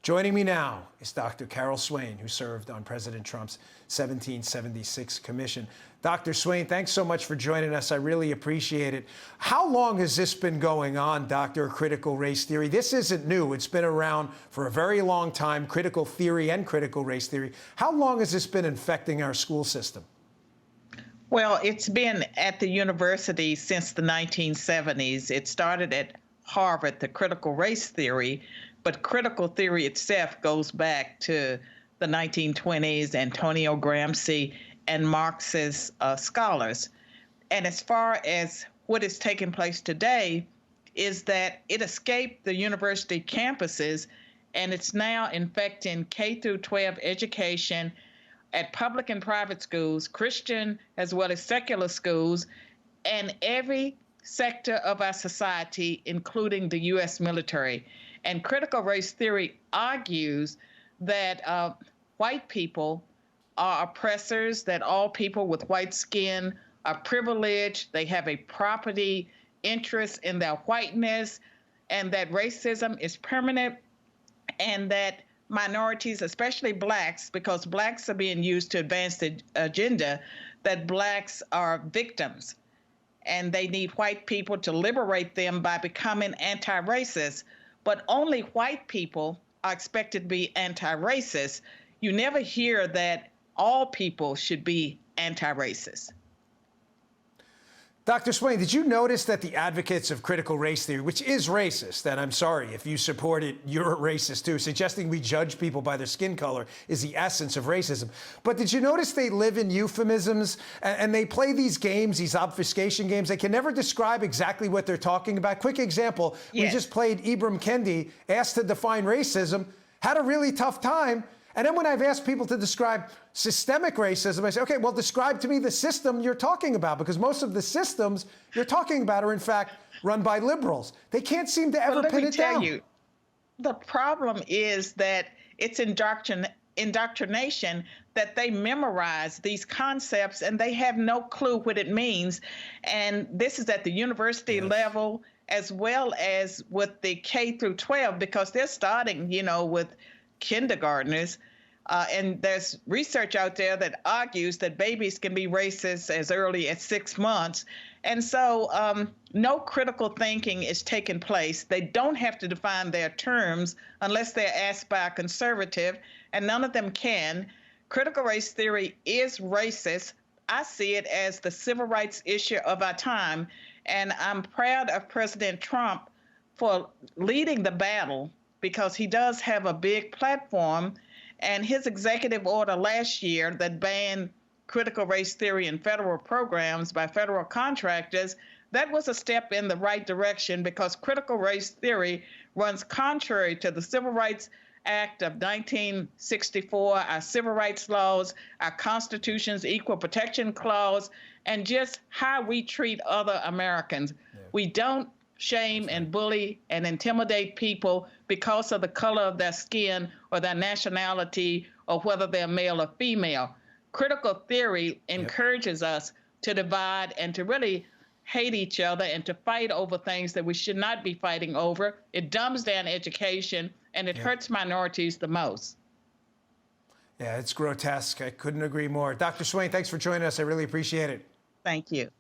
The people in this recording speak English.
Joining me now is Dr. Carol Swain, who served on President Trump's 1776 commission. Dr. Swain, thanks so much for joining us. I really appreciate it. How long has this been going on, Dr. Critical race theory? This isn't new. It's been around for a very long time, critical theory and critical race theory. How long has this been infecting our school system? Well, it's been at the university since the 1970s. It started at Harvard, the critical race theory, but critical theory itself goes back to the 1920s, Antonio Gramsci and Marxist scholars. And as far as what is taking place today is that it escaped the university campuses and it's now infecting K through 12 education at public and private schools, Christian as well as secular schools, and every sector of our society, including the U.S. military. And critical race theory argues that white people are oppressors, that all people with white skin are privileged, they have a property interest in their whiteness, and that racism is permanent, and that minorities, especially blacks, because blacks are being used to advance the agenda, that blacks are victims. And they need white people to liberate them by becoming anti-racist. But only white people are expected to be anti-racist. You never hear that all people should be anti-racist. Dr. Swain, did you notice that the advocates of critical race theory, which is racist, and I'm sorry, if you support it, you're a racist too, suggesting we judge people by their skin color is the essence of racism. But did you notice they live in euphemisms and they play these games, these obfuscation games? They can never describe exactly what they're talking about. Quick example, Yes. We just played Ibram Kendi, asked to define racism, had a really tough time. And then when I've asked people to describe systemic racism, I say, okay, well, describe to me the system you're talking about, because most of the systems you're talking about are, in fact, run by liberals. They can't seem to ever pin it down. Let me tell you, the problem is that it's indoctrination, that they memorize these concepts and they have no clue what it means. And this is at the university level as well as with the K through 12, because they're starting, with kindergartners. And there's research out there that argues that babies can be racist as early as 6 months. And so no critical thinking is taking place. They don't have to define their terms unless they're asked by a conservative, and none of them can. Critical race theory is racist. I see it as the civil rights issue of our time. And I'm proud of President Trump for leading the battle, because he does have a big platform, and his executive order last year that banned critical race theory in federal programs by federal contractors, that was a step in the right direction, because critical race theory runs contrary to the Civil Rights Act of 1964, our civil rights laws, our Constitution's Equal Protection Clause, and just how we treat other Americans. Yeah. We don't shame and bully and intimidate people because of the color of their skin or their nationality or whether they're male or female. Critical theory encourages us to divide and to really hate each other and to fight over things that we should not be fighting over. It dumbs down education and it hurts minorities the most. Yeah, it's grotesque. I couldn't agree more. Dr. Swain, thanks for joining us. I really appreciate it. Thank you.